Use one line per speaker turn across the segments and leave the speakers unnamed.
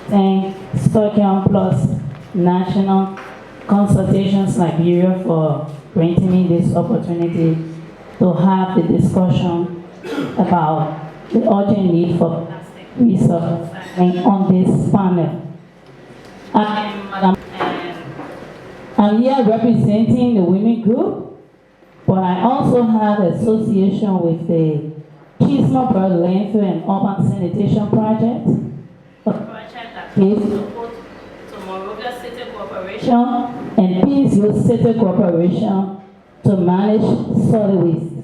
thank Stockholm plus National Consultations Liberia for granting me this opportunity to have the discussion about the urgent need for plastic recycling on this panel. I'm here representing the women group, but I also have association with the Chismobird Landfill and Urban Sanitation Project, a project that gives support to Monrovia City Corporation and Peaceville City Corporation to manage solid waste.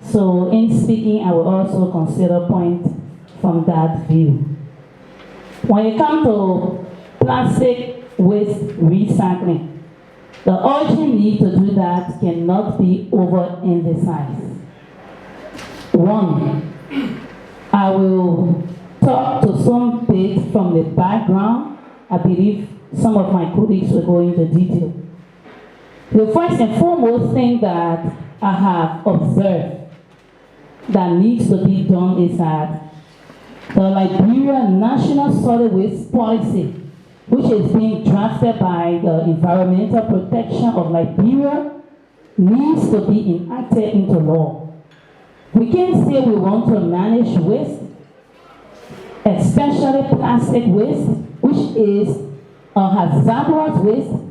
So in speaking, I will also consider points from that view. When it comes to plastic waste recycling, the urgent need to do that cannot be overemphasized. One, I will talk to some bits from the background. I believe some of my colleagues will go into detail. The first and foremost thing that I have observed that needs to be done is that the Liberia National Solid Waste Policy, which is being drafted by the Environmental Protection of Liberia, needs to be enacted into law. We can't say we want to manage waste, especially plastic waste, which is a hazardous waste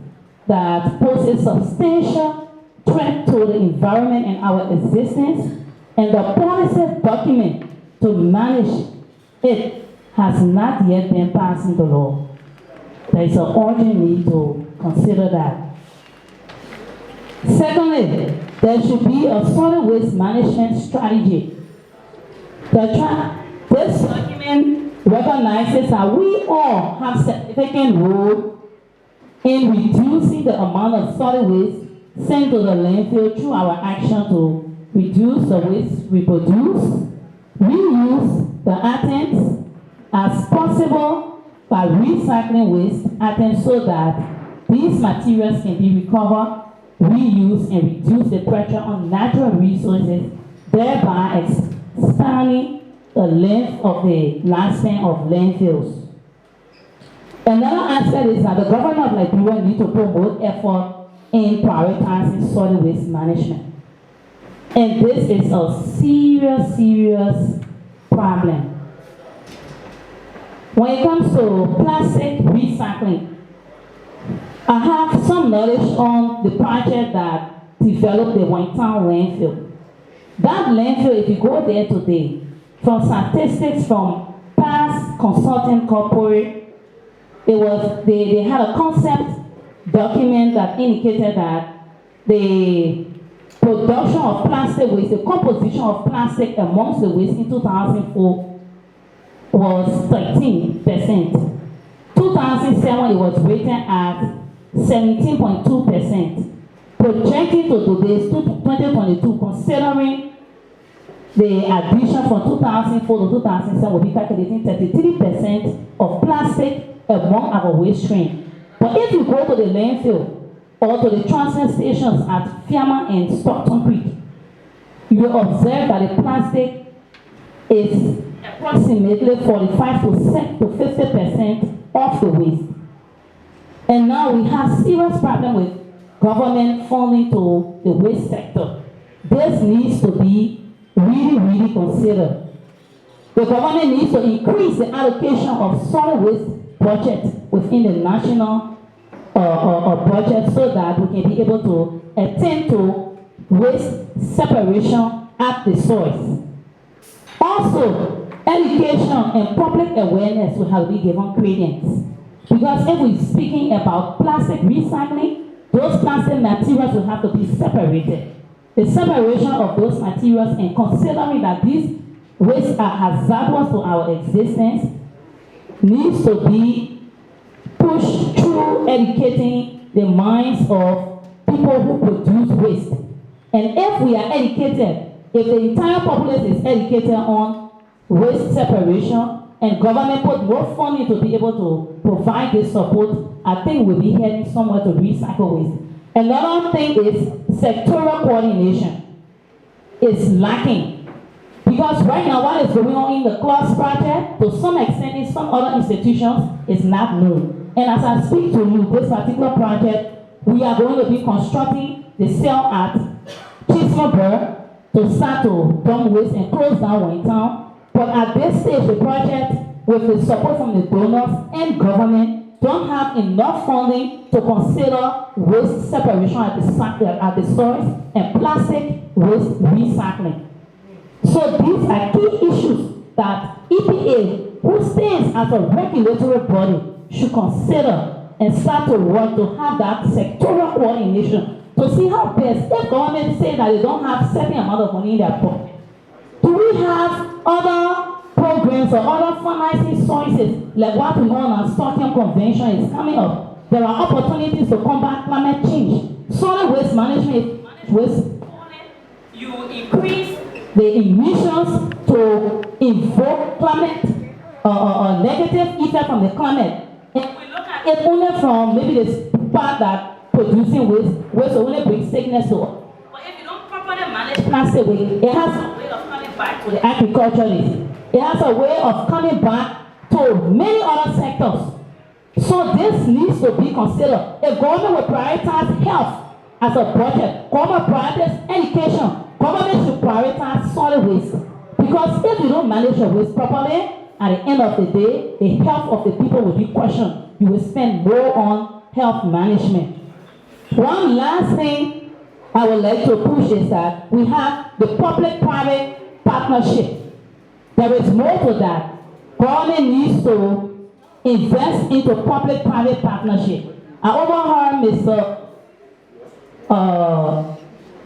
that poses substantial threat to the environment and our existence, and the policy document to manage it has not yet been passed into law. There is an urgent need to consider that. Secondly, there should be a solid waste management strategy. This document recognizes that we all have significant role in reducing the amount of solid waste sent to the landfill through our action to reduce the waste we produce, reuse the items as possible by recycling waste items so that these materials can be recovered, reused, and reduce the pressure on natural resources, thereby expanding the length of the lifespan of landfills. Another aspect is that the government of Liberia needs to promote effort in prioritizing solid waste management. And this is a serious problem. When it comes to plastic recycling, I have some knowledge on the project that developed the One-Town landfill. That landfill, if you go there today, from statistics from past consulting corporate, they had a concept document that indicated that the production of plastic waste, the composition of plastic amongst the waste in 2004 was 13%. 2007, it was rated at 17.2%. Projecting to today's 2022, considering the addition from 2004 to 2007, will be calculating 33% of plastic among our waste stream. But if you go to the landfill or to the transfer stations at Fiamma and Stockton Creek, you will observe that the plastic is approximately 45 to 50% of the waste. And now we have serious problem with government funding to the waste sector. This needs to be really considered. The government needs to increase the allocation of solid waste budget within the national budget so that we can be able to attend to waste separation at the source. Also, education and public awareness will have to be given credence. Because if we're speaking about plastic recycling, those plastic materials will have to be separated. The separation of those materials and considering that these wastes are hazardous to our existence needs to be pushed through educating the minds of people who produce waste. And if we are educated, if the entire populace is educated on waste separation and government put more funding to be able to provide this support, I think we'll be heading somewhere to recycle waste. Another thing is sectoral coordination is lacking. Because right now, what is going on in the class project, to some extent, in some other institutions, is not known. And as I speak to you, this particular project, we are going to be constructing the cell at Chisholm to start to dump waste and close down one town. But at this stage, the project, with the support from the donors and government, don't have enough funding to consider waste separation at the source and plastic waste recycling. So these are key issues that EPA, who stands as a regulatory body, should consider and start to work to have that sectoral coordination to see how best, if government say that they don't have certain amount of money in their pocket, do we have other programs or other financing sources like what we know on Stockholm Convention is coming up? There are opportunities to combat climate change. Solid waste management, waste, you increase the emissions to invoke climate or negative effect from the climate. And we look at it only from maybe the part that producing waste only brings sickness to us. But if you don't properly manage plastic waste, it has a way of coming back to the agriculturalists. It has a way of coming back to many other sectors. So this needs to be considered. If government will prioritize health as a budget, government prioritizes education, government should prioritize solid waste. Because if you don't manage your waste properly, at the end of the day, the health of the people will be questioned. You will spend more on health management. One last thing I would like to push is that we have the public-private partnership. There is more to that. Government needs to invest into public-private partnership. I overheard Mr.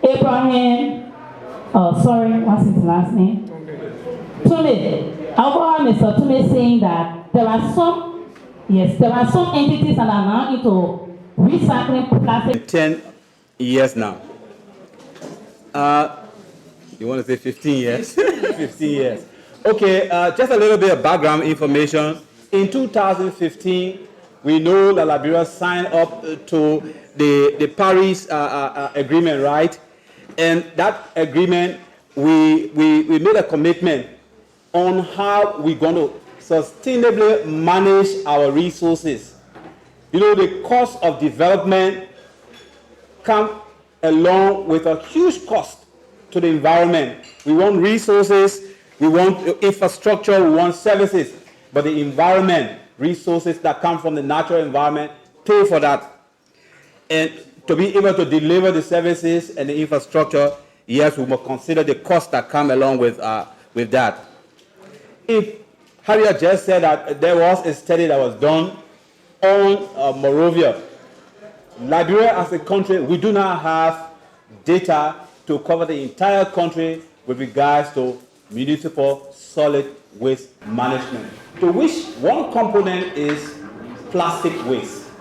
Abraham, what's his last name? Tume. I overheard Mr. Tume saying that there are some entities that are now into recycling plastic.
10 years now. You want to say 15 years? 15 years. Okay, just a little bit of background information. In 2015, we know that Liberia signed up to the Paris agreement, right? And that agreement, we made a commitment on how we're going to sustainably manage our resources. You know, the cost of development comes along with a huge cost to the environment. We want resources, we want infrastructure, we want services, but the environment, resources that come from the natural environment, pay for that. And to be able to deliver the services and the infrastructure, yes, we must consider the costs that come along with that. If Harriet just said that there was a study that was done on Morovia, Liberia as a country, we do not have data to cover the entire country with regards to municipal solid waste management, to which one component is plastic waste.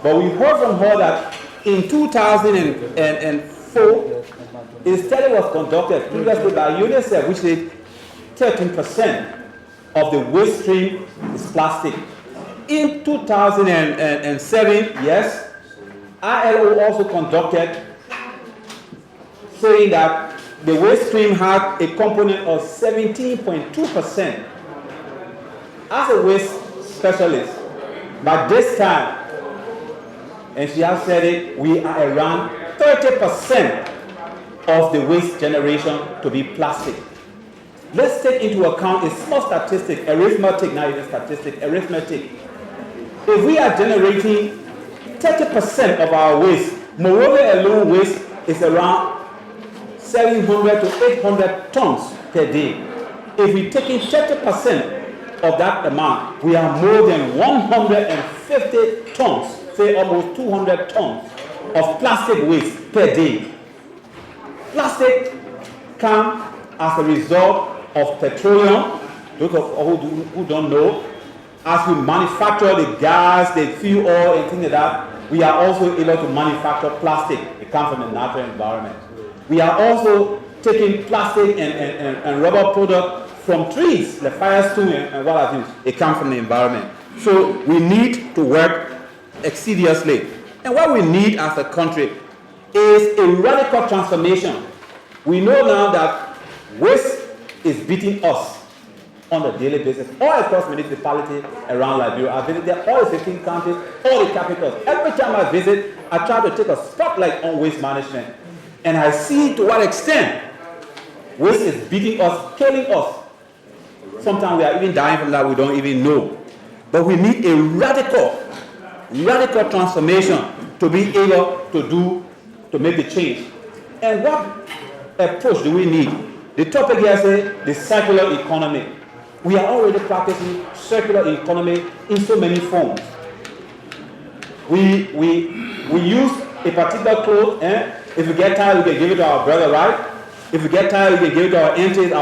But we heard from her that in 2004, a study was conducted previously by UNICEF, which said 13% of the waste stream is plastic. In 2007, yes, ILO also conducted, saying that the waste stream had a component of 17.2%. As a waste specialist, by this time, and she has said it, we are around 30% of the waste generation to be plastic. Let's take into account a small statistic, arithmetic, not even statistic, arithmetic. If we are generating 30% of our waste, Moreover alone waste is around 700 to 800 tons per day. If we take in 30% of that amount, we are more than 150 tons, say almost 200 tons of plastic waste per day. Plastic comes as a result of petroleum. Those who don't know, as we manufacture the gas, the fuel oil, and things like that, we are also able to manufacture plastic. It comes from the natural environment. We are also taking plastic and rubber products from trees, the fire stone and what have you. It comes from the environment. So we need to work expeditiously. And what we need as a country is a radical transformation. We know now that waste is beating us on a daily basis. All across municipalities around Liberia. I visited all the 15 counties, all the capitals. Every time I visit, I try to take a spotlight on waste management. And I see to what extent waste is beating us, killing us. Sometimes we are even dying from that, we don't even know. But we need a radical transformation to be able to make the change. And what approach do we need? The topic here says the circular economy. We are already practicing circular economy in so many forms. We use a particular cloth, and if we get tired, we can give it to our brother, right? If we get tired, we can give it to our aunties.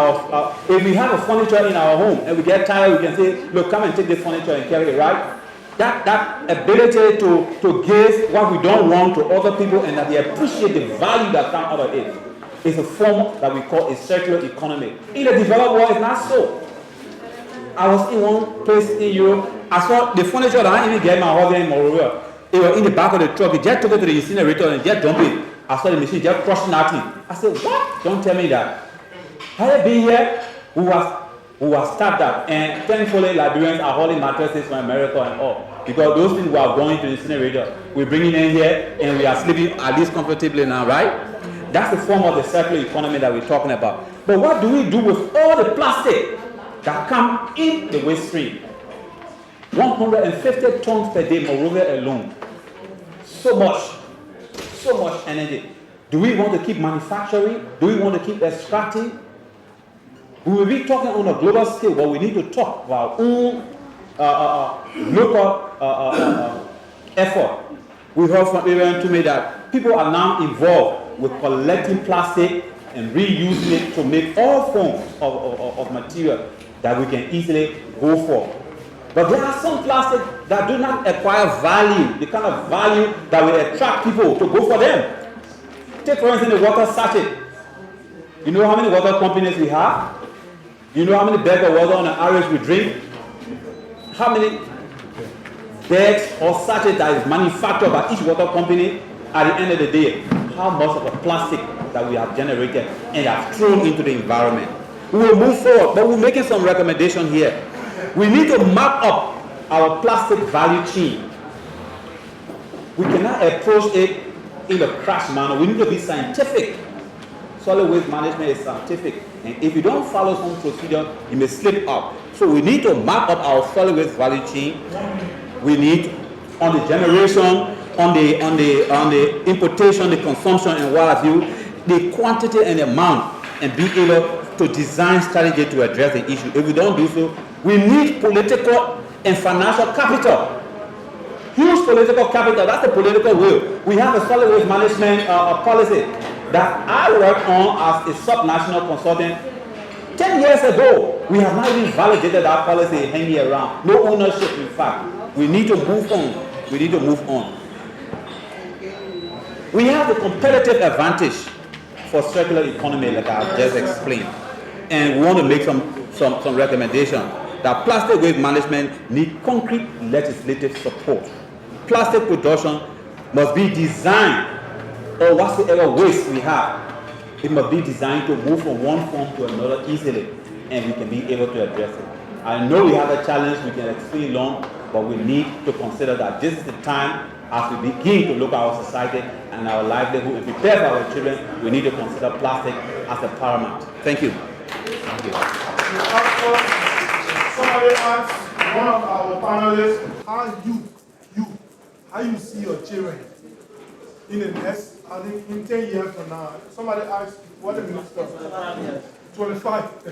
If we have a furniture in our home and we get tired, we can say, look, come and take this furniture and carry it, right? That ability to give what we don't want to other people and that they appreciate the value that comes out of it is a form that we call a circular economy. In the developed world, it's not so. I was in one place in Europe. I saw the furniture that I even get my husband in Monrovia. It was in the back of the truck. He just took it to the incinerator and just dumped it. I saw the machine just crushing that thing. I said, what? Don't tell me that. Had I been here, we was stabbed up. And thankfully, Liberians are hauling mattresses from America and all. Because those things were going to the incinerator. We're bringing in here and we are sleeping at least comfortably now, right? That's the form of the circular economy that we're talking about. But what do we do with all the plastic that come in the waste stream? 150 tons per day, Monrovia alone. So much energy. Do we want to keep manufacturing? Do we want to keep extracting? We will be talking on a global scale, but we need to talk about our own local effort. We heard from Aaron to me that people are now involved with collecting plastic and reusing it to make all forms of material that we can easily go for. But there are some plastics that do not acquire value, the kind of value that will attract people to go for them. Take for instance the water sachet. You know how many water companies we have? You know how many bags of water on an average we drink? How many bags or sachets that is manufactured by each water company? At the end of the day, how much of a plastic that we have generated and have thrown into the environment? We will move forward, but we're making some recommendations here. We need to map up our plastic value chain. We cannot approach it in a crash manner. We need to be scientific. Solid waste management is scientific. And if you don't follow some procedure, you may slip up. So we need to map up our solid waste value chain. We need on the generation, on the importation, the consumption, and what have you, the quantity and amount, and be able to design strategy to address the issue. If we don't do so, we need political and financial capital. Huge political capital, that's the political will. We have a solid waste management policy that I worked on as a subnational consultant 10 years ago. We have not even validated our policy hanging around. No ownership, in fact. We need to move on. We need to move on. We have the competitive advantage for circular economy, like I just explained. And we want to make some recommendations that plastic waste management needs concrete legislative support. Plastic production must be designed, or whatsoever waste we have, it must be designed to move from one form to another easily, and we can be able to address it. I know we have a challenge, we can explain long, but we need to consider that this is the time as we begin to look at our society and our livelihood and prepare for our children, we need to consider plastic as a paramount. Thank you. Thank you.
Somebody asked one of our panelists, how you see your children in the next, I think in 10 years from now. Somebody asked, what the minister? 25.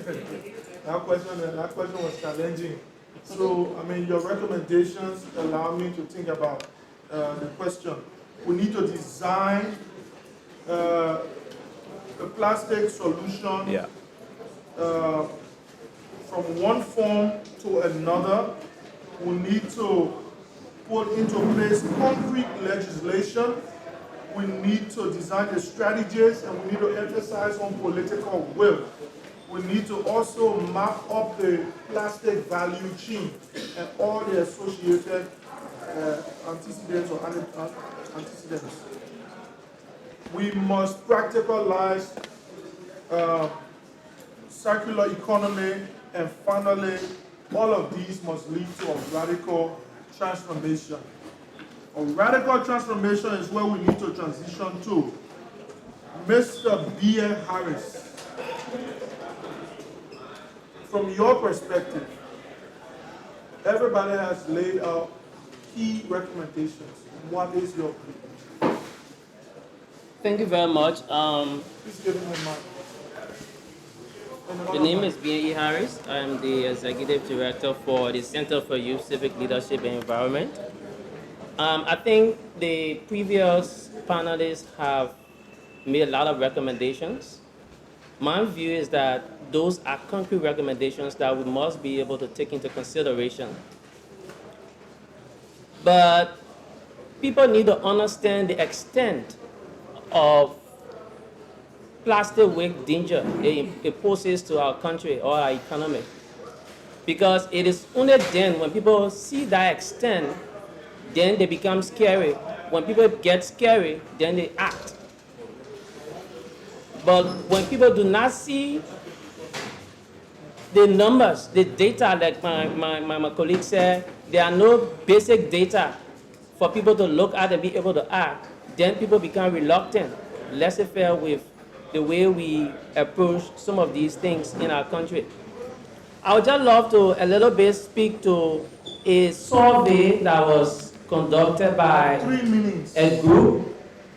That question was challenging. So, I mean, your recommendations allow me to think about the question. We need to design a plastic solution from one form to another. We need to put into place concrete legislation. We need to design the strategies, and we need to emphasize on political will. We need to also map up the plastic value chain and all the associated antecedents or antecedents. We must practicalize circular economy, and finally, all of these must lead to a radical transformation. A radical transformation is where we need to transition to. Mr. B.A. Harris, from your perspective, everybody has laid out key recommendations. What is your opinion?
Thank you very much.
Please give him the mic.
The name is B.A. Harris. I'm the Executive Director for the Center for Youth Civic Leadership and Environment. I think the previous panelists have made a lot of recommendations. My view is that those are concrete recommendations that we must be able to take into consideration. But people need to understand the extent of plastic waste danger it poses to our country or our economy. Because it is only then when people see that extent, then they become scary. When people get scary, then they act. But when people do not see the numbers, the data, like my colleague said, there are no basic data for people to look at and be able to act, then people become reluctant, laissez-faire with the way we approach some of these things in our country. I would just love to a little bit speak to a survey that was conducted by a group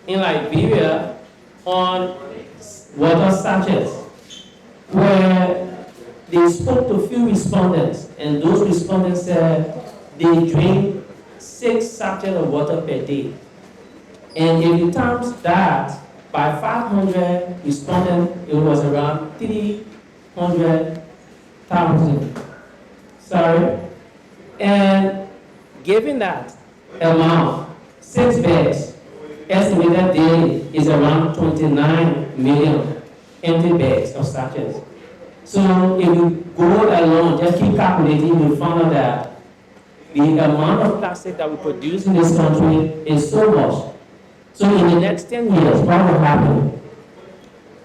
in Liberia on water sachets, where they spoke to a few respondents, and those respondents said they drink 6 sachets of water per day. And if you times that by 500 respondents, it was around 300,000. Sorry. And given that amount, 6 bags, estimated daily is around 29 million empty bags of sachets. So if you go along, just keep calculating, you'll find out that the amount of plastic that we produce in this country is so much. So in the next 10 years, what will happen?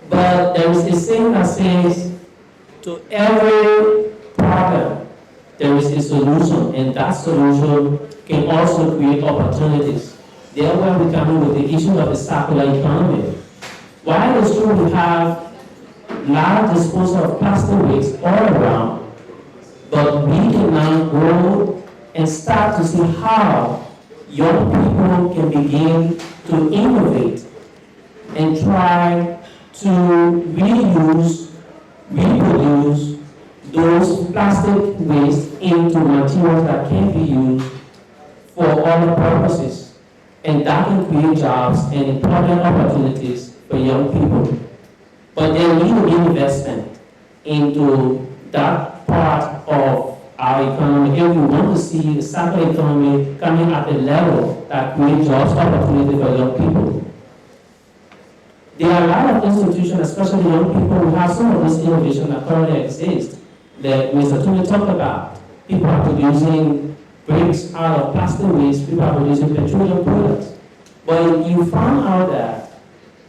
But there is a saying that says, to every problem, there is a solution, and that solution can also create opportunities. Therefore, we come in with the issue of the circular economy. While it's true we have large disposal of plastic waste all around, but we can now grow and start to see how young people can begin to innovate and try to reuse, reproduce those plastic waste into materials that can be used for other purposes. And that can create jobs and employment opportunities for young people. But there need to be investment into that part of our economy if we want to see the circular economy coming at a level that creates jobs opportunity for young people. There are a lot of institutions, especially young people, who have some of this innovation that currently exists, that Mr. Tumi talked about. People are producing bricks out of plastic waste, people are producing petroleum products. But you found out that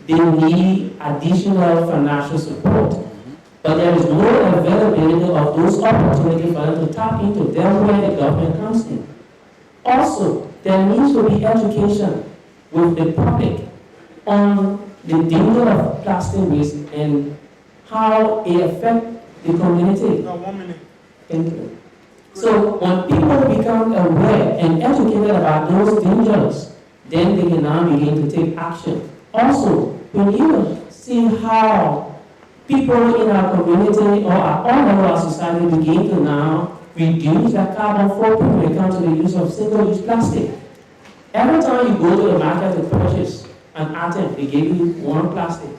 they need additional financial support. But there is no availability of those opportunities for them to tap into. That's where the government comes in. Also, there needs to be education with the public on the danger of plastic waste and how it affects the community.
Now, 1 minute.
Thank you. So when people become aware and educated about those dangers, then they can now begin to take action. Also, we need to see how people in our community or all over our society begin to now reduce their carbon footprint when it comes to the use of single-use plastic. Every time you go to the market to purchase an item, they give you one plastic.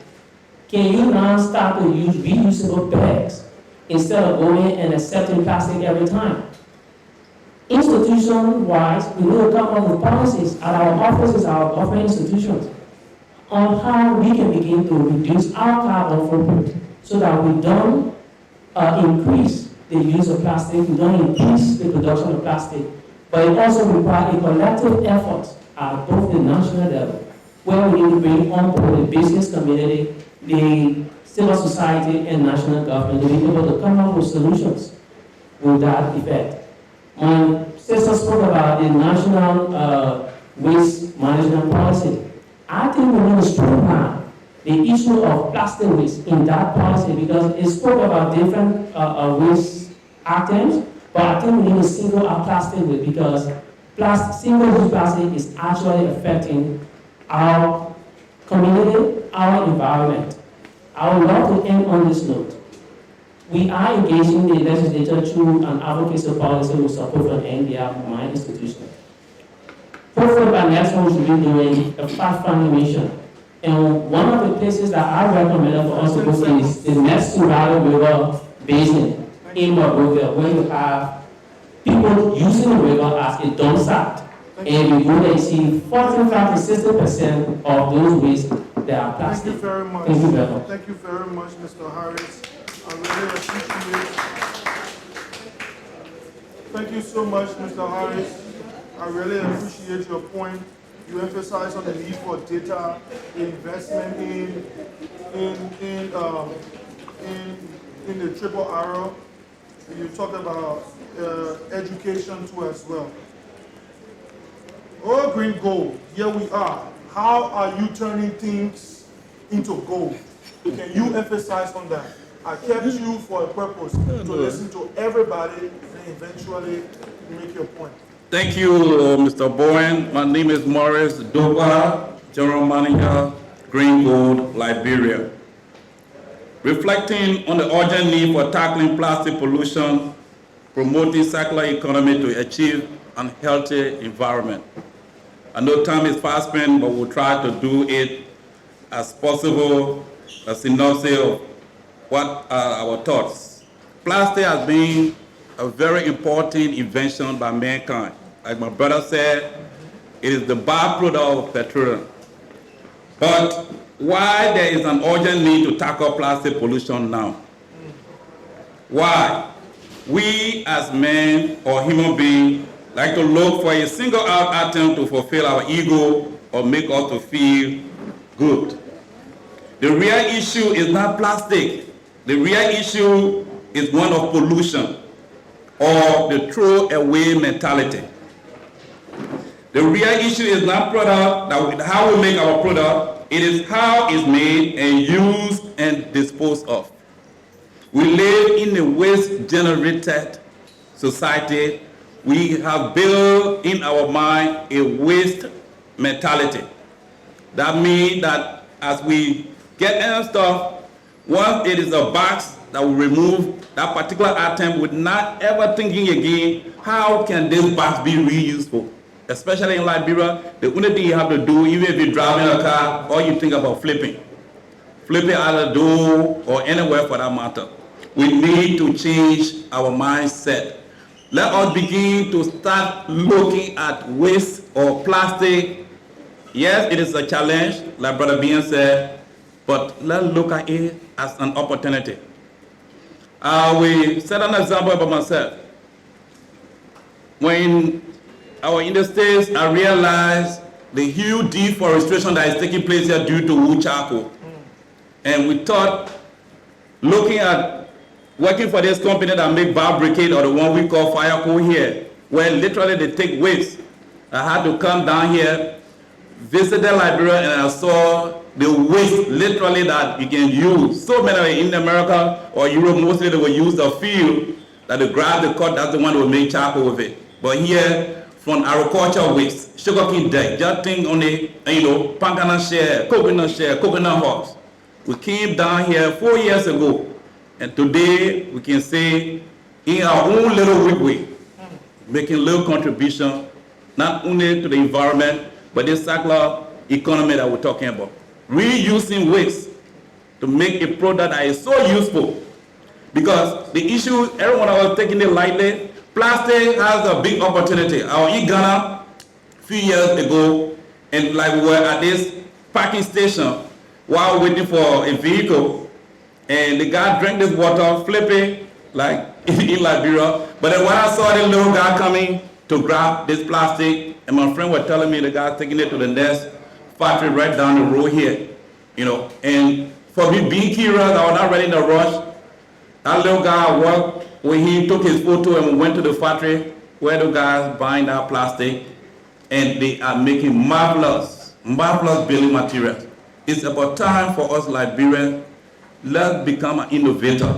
Can you now start to use reusable bags instead of going and accepting plastic every time? Institution-wise, we need to come up with policies at our offices, our government institutions, on how we can begin to reduce our carbon footprint so that we don't increase the use of plastic, we don't increase the production of plastic, but it also requires a collective effort at both the national level, where we need to bring on board the business community, the civil society, and national government to be able to come up with solutions with that effect. My sister spoke about the national waste management policy. I think we need to streamline the issue of plastic waste in that policy because it spoke about different waste items, but I think we need to single out plastic waste because single-use plastic is actually affecting our community, our environment. I would love to end on this note. We are engaging the legislature through an advocacy policy with support from NDR, my institution. Hopefully by next month we should be doing a fact-finding mission. And one of the places that I recommend for us to go is the next to Valley River Basin in Monrovia, where you have people using the river as a dump site. And you go there and see 45 to 60% of those wastes that are plastic.
Thank you very much.
Thank you very much.
Thank you very much, Mr. Harris. I really appreciate it. Thank you so much, Mr. Harris. I really appreciate your point. You emphasize on the need for data, investment in the triple arrow. You talk about education too as well. Oh, green gold, here we are. How are you turning things into gold? Can you emphasize on that? I kept you for a purpose, to listen to everybody and eventually make your point.
Thank you, Mr. Bowen. My name is Morris Doba, General Manager, Green Gold, Liberia. Reflecting on the urgent need for tackling plastic pollution, promoting circular economy to achieve a healthy environment. I know time is fast spent, but we'll try to do it as possible, a synopsis of what are our thoughts. Plastic has been a very important invention by mankind. Like my brother said, it is the byproduct of petroleum. But why there is an urgent need to tackle plastic pollution now? Why? We as men or human beings like to look for a single out item to fulfill our ego or make us to feel good. The real issue is not plastic. The real issue is one of pollution or the throw away mentality. The real issue is not product, how we make our product, it is how it's made and used and disposed of. We live in a waste-generated society. We have built in our mind a waste mentality. That means that as we get any stuff, once it is a box that we remove that particular item, we're not ever thinking again, how can this box be reuseful? Especially in Liberia, the only thing you have to do, even if you're driving a car, all you think about flipping. Flipping out the door or anywhere for that matter. We need to change our mindset. Let us begin to start looking at waste or plastic. Yes, it is a challenge, like Brother Bien said, but let's look at it as an opportunity. We set an example about myself. When I was in the States, I realized the huge deforestation that is taking place here due to wood charcoal. And we thought, looking at working for this company that make barricade or the one we call fire coal here, where literally they take waste. I had to come down here, visit the Liberia, and I saw the waste literally that you can use. So many in America or Europe, mostly they will use the field that they grab the cut, that's the one that will make charcoal with it. But here, from agricultural waste, sugarcane deck, just think on the, pancana shell, coconut husk. We came down here 4 years ago, and today we can say in our own little weak way, making little contribution, not only to the environment, but the circular economy that we're talking about. Reusing waste to make a product that is so useful. Because the issue, everyone was taking it lightly, plastic has a big opportunity. I was in Ghana a few years ago, and like we were at this parking station while waiting for a vehicle, and the guy drank this water, flipping, like in Liberia. But then when I saw the little guy coming to grab this plastic, and my friend was telling me the guy's taking it to the next factory right down the road here, and For me being curious, I was not ready in a rush. That little guy worked when he took his photo and we went to the factory where the guys buying that plastic, and they are making marvelous building materials. It's about time for us Liberians, let's become an innovator.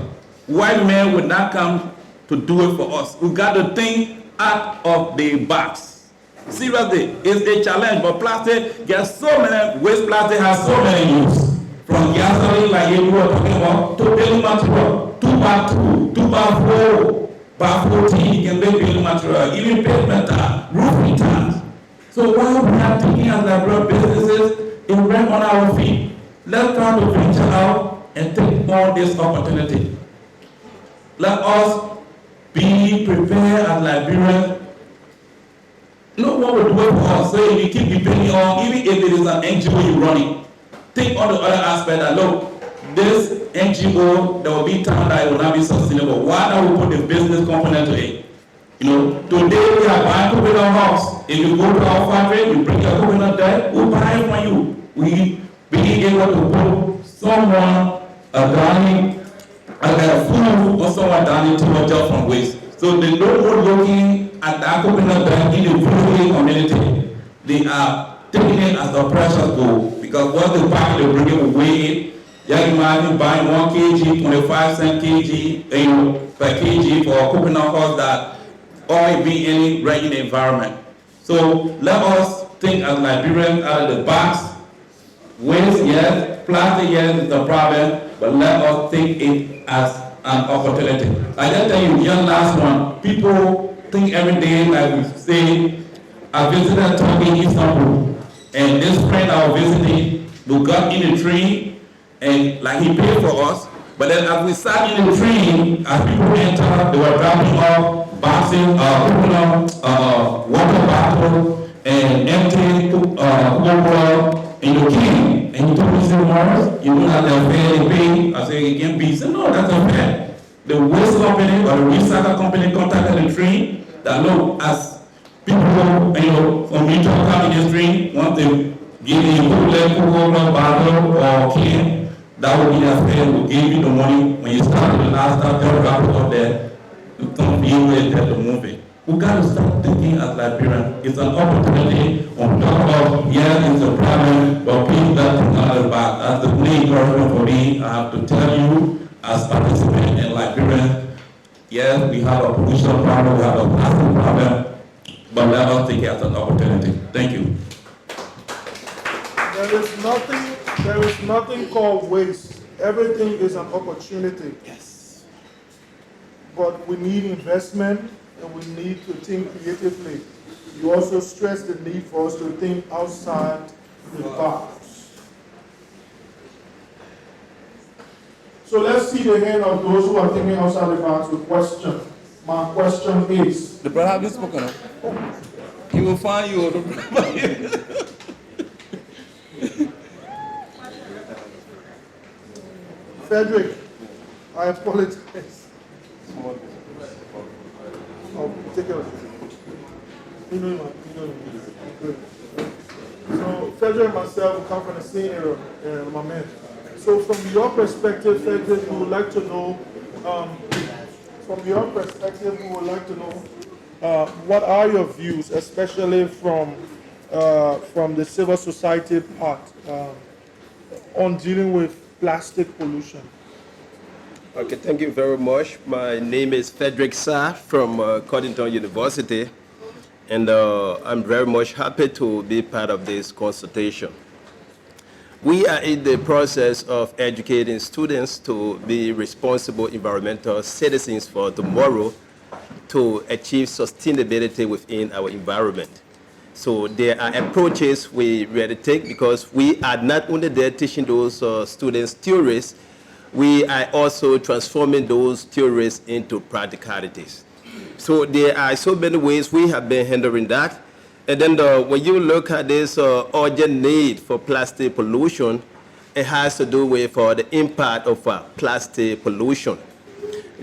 White men will not come to do it for us. We got to think out of the box. Seriously, it's a challenge, but plastic gets so many, waste plastic has so many uses. From gasoline, like you were talking about, to building material, 2x2, 2x4, by 14, you can make building material, even pavement tile, roofing tiles. So while we are thinking as Liberian businesses, if we're on our feet, let's try to venture out and take on this opportunity. Let us be prepared as Liberians. No one will do it for us. So if you keep depending on, even if it is an NGO you're running, think on the other aspect that, look, this NGO, there will be time that it will not be sustainable. Why not we put the business component to it? You know, today we are buying coconut house. If you go to our factory, you bring your coconut there, we'll buy it from you. We be able to put someone down a food or someone down into a job from waste. So they don't go looking at that coconut there in the rural community. They are taking it as a precious gold. Because once the package they bring it away, you imagine buying 1 kg, 25 cents kg, per kg for coconut husk that oil be any right in the environment. So let us think as Liberians out of the box. Waste, yes, plastic, yes, is a problem, but let us think it as an opportunity. I just tell you, young last one, people think every day, like we say, I visited Turkey in Istanbul, and this friend I was visiting, we got in the tree, and like he paid for us, but then as we sat in the tree, as people entered, they were dropping off boxes, water bottle, and empty water in the can. And he told me, Morris, you know that they're fair to pay. I said, it can't be. He said, no, that's unfair. The waste company or the recycle company contacted the tree that, look, as people, from each other come in the street, once they give you a Coca-Cola bottle or can, that will be as fair. We'll give you the money when you start the last time, they'll wrap it up there. You don't be able to move it. We got to start thinking as Liberians. It's an opportunity on top of, yes, it's a problem, but please don't think out of the box. As the main encouragement for me, I have to tell you, as participants in Liberians, yes, we have a pollution problem, we have a plastic problem, but let us take it as an opportunity. Thank you.
There is nothing called waste. Everything is an opportunity.
Yes.
But we need investment and we need to think creatively. You also stress the need for us to think outside the box. So let's see the hand of those who are thinking outside the box with question. My question is.
The brother hasn't spoken of. He will find you.
Frederick, I apologize. Oh, take care of it. Good. So, Frederick and myself will come from the same area, my man. So, from your perspective, Frederick, we would like to know, what are your views, especially from the civil society part, on dealing with plastic pollution?
Okay, thank you very much. My name is Frederick Sa from Codington University, and I'm very much happy to be part of this consultation. We are in the process of educating students to be responsible environmental citizens for tomorrow to achieve sustainability within our environment. So there are approaches we really take because we are not only there teaching those students theories, we are also transforming those theories into practicalities. So there are so many ways we have been handling that. And then when you look at this urgent need for plastic pollution, it has to do with the impact of plastic pollution.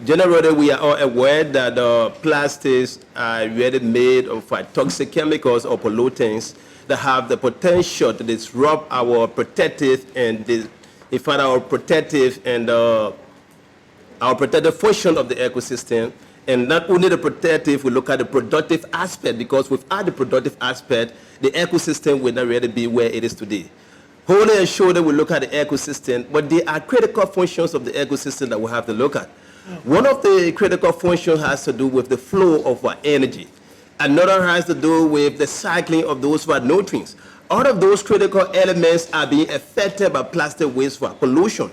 Generally, we are all aware that plastics are really made of toxic chemicals or pollutants that have the potential to disrupt our protective and in fact, our protective function of the ecosystem. And not only the protective, we look at the productive aspect, because without the productive aspect, the ecosystem will not really be where it is today. Wholly and shoulder, we look at the ecosystem, but there are critical functions of the ecosystem that we have to look at. One of the critical functions has to do with the flow of our energy. Another has to do with the cycling of those nutrients. All of those critical elements are being affected by plastic waste pollution.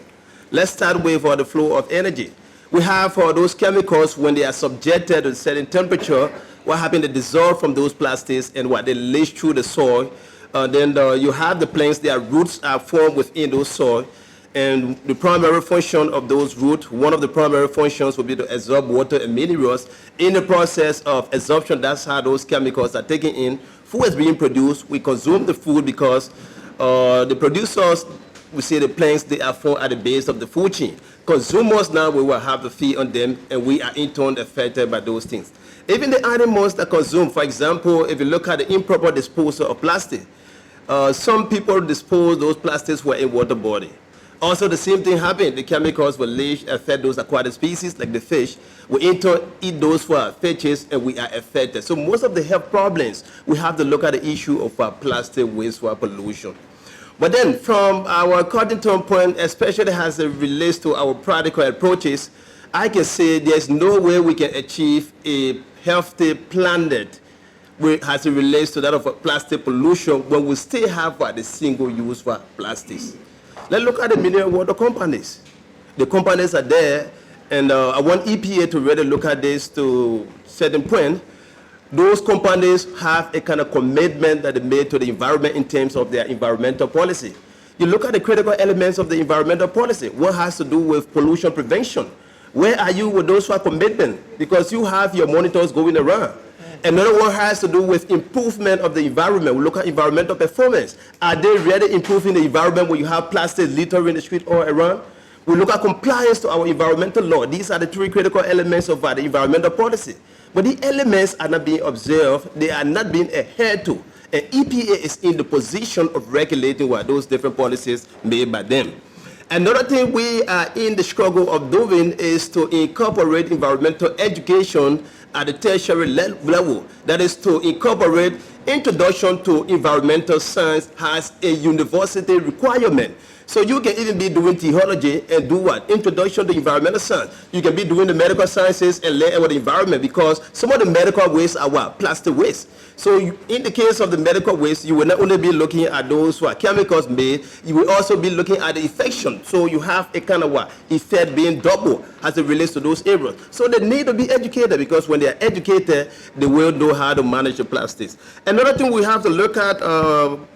Let's start with the flow of energy. We have those chemicals, when they are subjected to a certain temperature, what happens, they dissolve from those plastics and they leach through the soil. Then you have the plants, their roots are formed within those soil. And the primary function of those roots, one of the primary functions will be to absorb water and minerals. In the process of absorption, that's how those chemicals are taken in. Food is being produced. We consume the food because the producers, we see the plants, they are formed at the base of the food chain. Consumers now, we will have the fee on them, and we are in turn affected by those things. Even the animals that consume, for example, if you look at the improper disposal of plastic, some people dispose those plastics were in water body. Also, the same thing happened. The chemicals will leach, affect those aquatic species like the fish. We in turn eat those fishes, and we are affected. So most of the health problems, we have to look at the issue of plastic waste pollution. But then, from our Coddington point, especially as it relates to our practical approaches, I can say there's no way we can achieve a healthy planet as it relates to that of plastic pollution when we still have the single-use plastics. Let's look at the mineral water companies. The companies are there, and I want EPA to really look at this to a certain point. Those companies have a kind of commitment that they made to the environment in terms of their environmental policy. You look at the critical elements of the environmental policy. One has to do with pollution prevention. Where are you with those commitments? Because you have your monitors going around. Another one has to do with improvement of the environment. We look at environmental performance. Are they really improving the environment when you have plastic littering the street all around? We look at compliance to our environmental law. These are the three critical elements of the environmental policy. But the elements are not being observed. They are not being adhered to. And EPA is in the position of regulating those different policies made by them. Another thing we are in the struggle of doing is to incorporate environmental education at the tertiary level. That is to incorporate introduction to environmental science as a university requirement. So you can even be doing theology and do what? Introduction to environmental science. You can be doing the medical sciences and learn about the environment, because some of the medical waste are what? Plastic waste. So in the case of the medical waste, you will not only be looking at those chemicals made, you will also be looking at the infection. So you have a kind of effect being double as it relates to those areas. So they need to be educated, because when they are educated, they will know how to manage the plastics. Another thing we have to look at,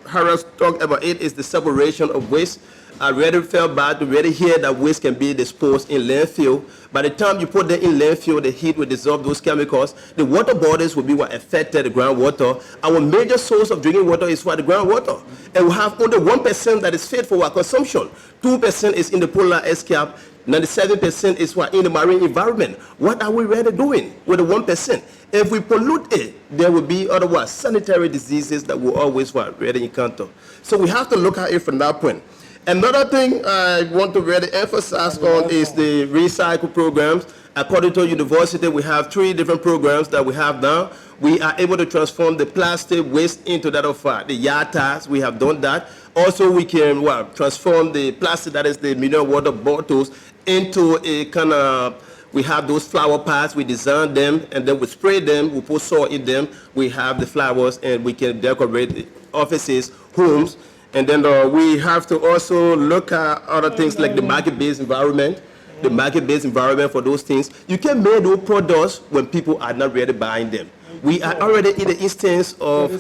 Harris talked about it, is the separation of waste. I really felt bad to really hear that waste can be disposed in landfill. By the time you put them in landfill, the heat will dissolve those chemicals. The water bodies will be what affected the groundwater. Our major source of drinking water is the groundwater. And we have only 1% that is fit for our consumption. 2% is in the polar ice cap. 97% is in the marine environment. What are we really doing with the 1%? If we pollute it, there will be other sanitary diseases that we'll always really encounter. So we have to look at it from that point. Another thing I want to really emphasize on is the recycle programs. According to university, we have 3 different programs that we have now. We are able to transform the plastic waste into that of the yard tires. We have done that. Also, we can transform the plastic, that is the mineral water bottles, into a kind of, we have those flower pots, we design them, and then we spray them, we put soil in them, we have the flowers, and we can decorate offices, homes. And then we have to also look at other things like the market-based environment, the market-based environment for those things. You can make those products when people are not really buying them. We are already in the instance of,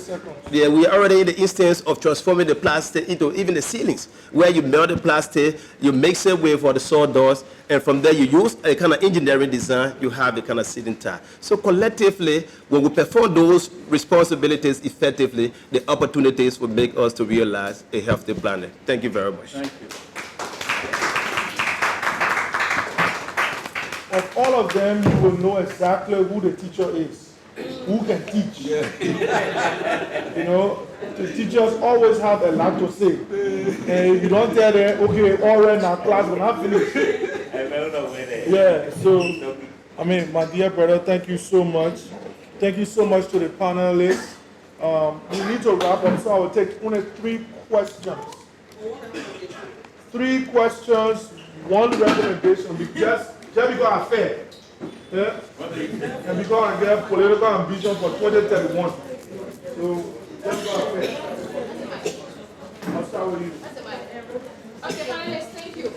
we are already in the instance of transforming the plastic into even the ceilings, where you melt the plastic, you mix it with the sawdust, and from there you use a kind of engineering design, you have the kind of ceiling tile. So collectively, when we perform those responsibilities effectively, the opportunities will make us to realize a healthy planet. Thank you very much.
Thank you.
Of all of them, you will know exactly who the teacher is. who can teach. You know, the teachers always have a lot to say. And if you don't tell them, okay, all right, now class will not finish. Yeah, so, I mean, my dear brother, thank you so much. Thank you so much to the panelists. We need to wrap up, so I will take only 3 questions. 3 questions, 1 recommendation, just because I fair. Yeah? And because I get political ambition for 2031. So, just because I fair. I'll start with you.
Okay, panelists, thank you.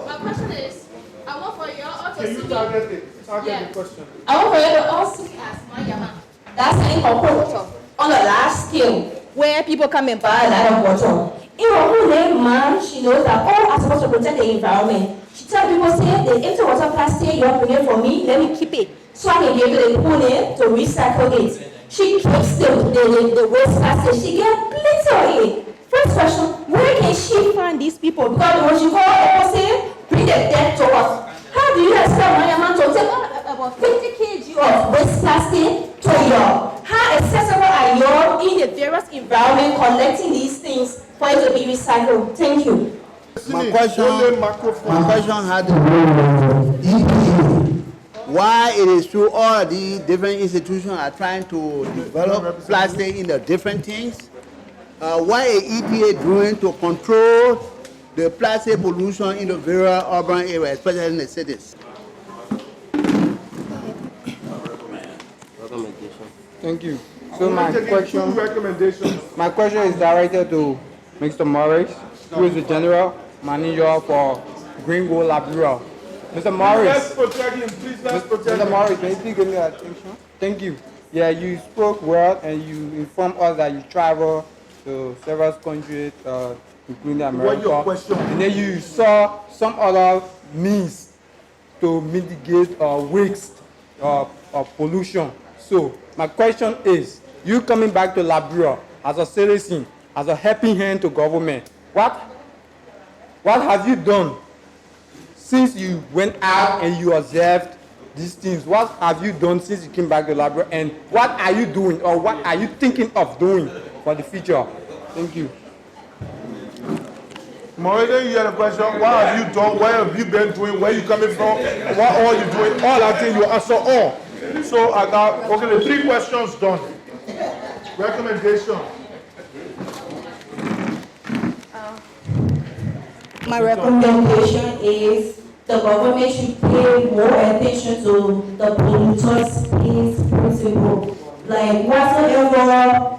My question is, I want for you all to
Can you
see
target the question?
I want for you to all see me as my Yama. That's an incorporator on a large scale where people come and buy a lot of water. In her whole name, man, she knows that all are supposed to protect the environment. She tells people, say, the empty water plastic you are bringing for me, let me keep it. So I can give it a pull in to recycle it. She keeps the waste plastic. She gets plenty of it. First question, where can she find these people? Because when she call people say, bring the debt to us. How do you expect my man to take about 50 kg of waste plastic to you? How accessible are you in the various environment collecting these things for it to be recycled? Thank you.
My question had to do with EPA. Why it is true all the different institutions are trying to develop plastic in the different things? What is EPA doing to control the plastic pollution in the various urban areas, especially in the cities?
Thank you. So my question is directed to Mr. Morris, who is the General Manager for Greenwood Labrador. Mr. Morris.
Let's protect him, please. Let's protect him.
Mr. Morris, can you please give me attention? Thank you. Yeah, you spoke well and you informed us that you travel to several countries, including America.
What's your question?
And then you saw some other means to mitigate waste or pollution. So my question is, you coming back to Labrador as a citizen, as a helping hand to government, what have you done since you went out and you observed these things? What have you done since you came back to Labrador, and what are you doing or what are you thinking of doing for the future? Thank you.
Maureen, you had a question. What have you done? Where have you been doing? Where you coming from? What are you doing? All I think you answer all. So I got, okay, the 3 questions done. Recommendation.
My recommendation is the government should pay more attention to the polluter's pays principle. Like whatsoever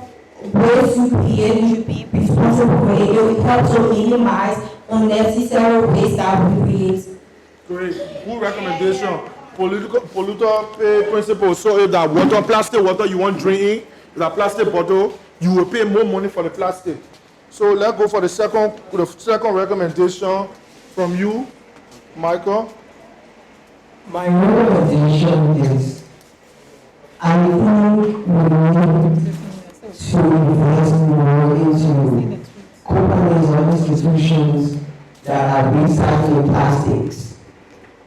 waste you create, you should be responsible for it. It will help to minimize unnecessary waste that we create.
Great. Good recommendation. Polluter pay principle. So if that water, plastic water you want drinking, that plastic bottle, you will pay more money for the plastic. So let's go for the second recommendation from you, Michael.
My recommendation is I think we need to invest more into companies or institutions that are recycling plastics.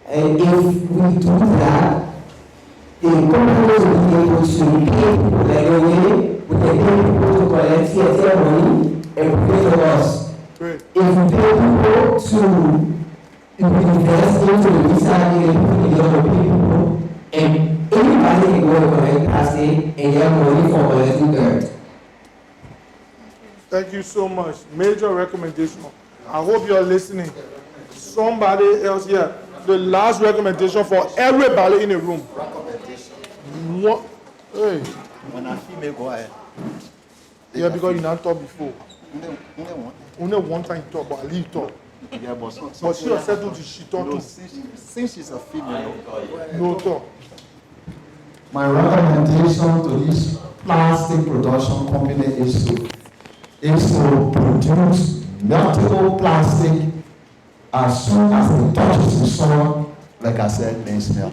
And if we do that, the companies will be able to pay people like a way, we can pay people to collect their money and pay for us.
Great.
If we pay people to invest into the recycling and put other people, and anybody can go and collect plastic and get money for collecting dirt.
Thank you so much. Major recommendation. I hope you're listening. Somebody else here. The last recommendation for everybody in the room. What? Hey.
When I female, go ahead.
Yeah, because you not talk before. Only one time you talk, but I leave talk.
Yeah, but
she was settled to she talk.
No, since she's a female,
no talk.
My recommendation to this plastic production company is to produce meltable plastic as soon as it touches the sun, like I said, may smell.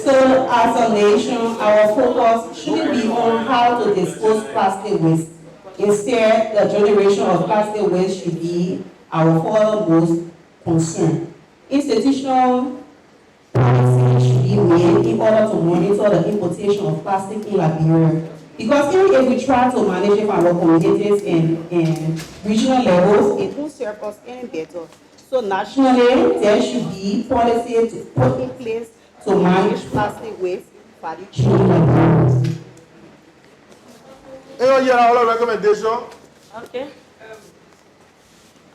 So as a nation, our focus shouldn't be on how to dispose plastic waste. Instead, the generation of plastic waste should be our foremost concern. Institutional policy should be
be made in order to monitor the importation of plastic in Liberia. Because even if we try to manage it from our communities in regional levels, it won't serve us any better. So nationally, there should be policy to put in place to manage plastic waste for the children.
Anyone here have a recommendation?
Okay.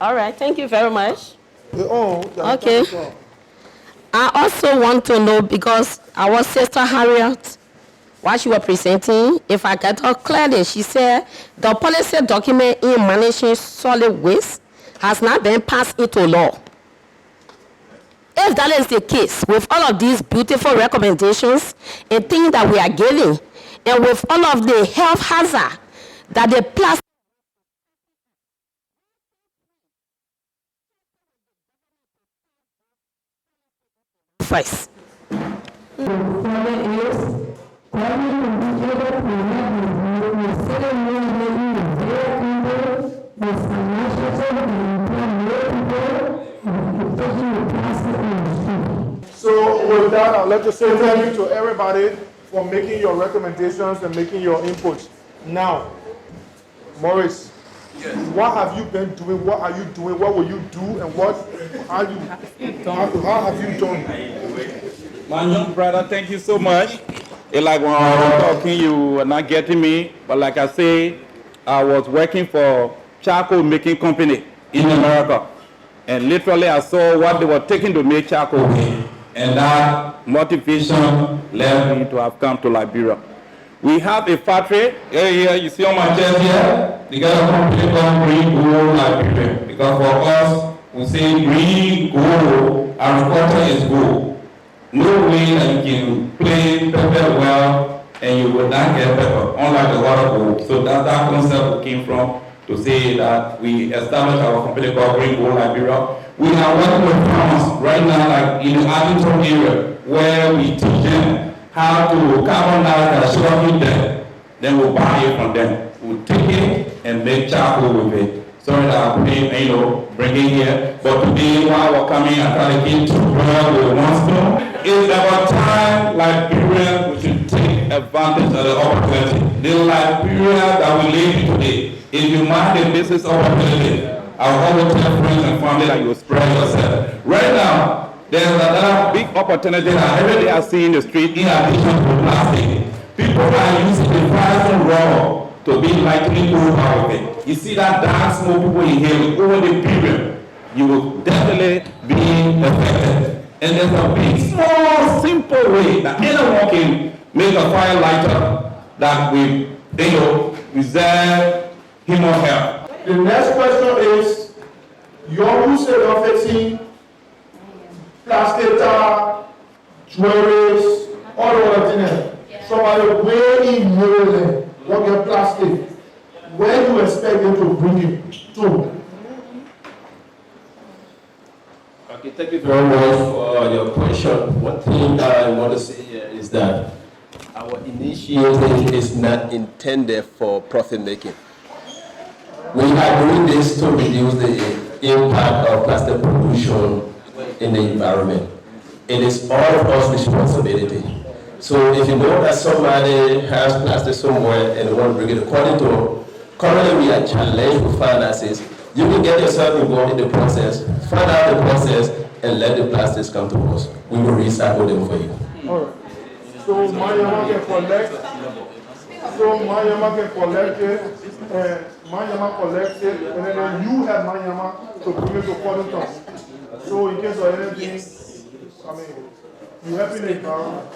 All right, thank you very much. Okay. I also want to know, because our sister Harriet, while she was presenting, if I get her clearly, she said the policy document in managing solid waste has not been passed into law. If that is the case, with all of these beautiful recommendations and things that we are getting, and with all of the health hazard that the plastic first.
So with that, I'd like to say thank you to everybody for making your recommendations and making your inputs. Now, Maurice, what have you been doing? What are you doing? What will you do? And how have you done?
My young brother, thank you so much. It's like when I was talking, you were not getting me. But like I say, I was working for charcoal making company in America. And literally I saw what they were taking to make charcoal. And that motivation led me to have come to Liberia. We have a factory here, you see on my chest here, they got a company called Green Gold Liberia. Because for us, we say green gold, agriculture is gold. No way that you can play pepper well and you will not get pepper, unlike the water gold. So that's that concept we came from, to say that we established our company called Green Gold Liberia. We are working with farmers right now, like in the Arlington area, where we teach them how to carbonize and sugarcane them. Then we'll buy it from them. We'll take it and make charcoal with it. Sorry that I bring it here. But today, while we're coming, I try to get to well with one spoon. It's about time, Liberia, we should take advantage of the opportunity. The Liberia that we live in today, if you mind the business opportunity, I will always tell friends and family that you spread yourself. Right now, there's another big opportunity that every day I see in the street, in addition to plastic. People are using the virgin raw to be lightly over with it. You see that dark smoke people inhale over the period, you will definitely be affected. And there's a big, small, simple way that anyone can make a fire lighter that will, reserve human health.
The next question is, you say you're fixing plastic tar, jewelry, all over the things. Somebody way in Maryland, what your plastic, where do you expect them to bring it to?
Okay, thank you very much for your question. One thing I want to say here is that our initiative is not intended for profit making. We are doing this to reduce the impact of plastic pollution in the environment. It is all of us responsibility. So if you know that somebody has plastic somewhere and they want to bring it according to, currently we are challenged with finances. You can get yourself involved in the process, find out the process, and let the plastics come to us. We will recycle them for you.
All right. So Mayama can collect. Mayama collect it, and then you have Mayama to bring it to Cordon. So in case of anything, I mean, you helping the environment.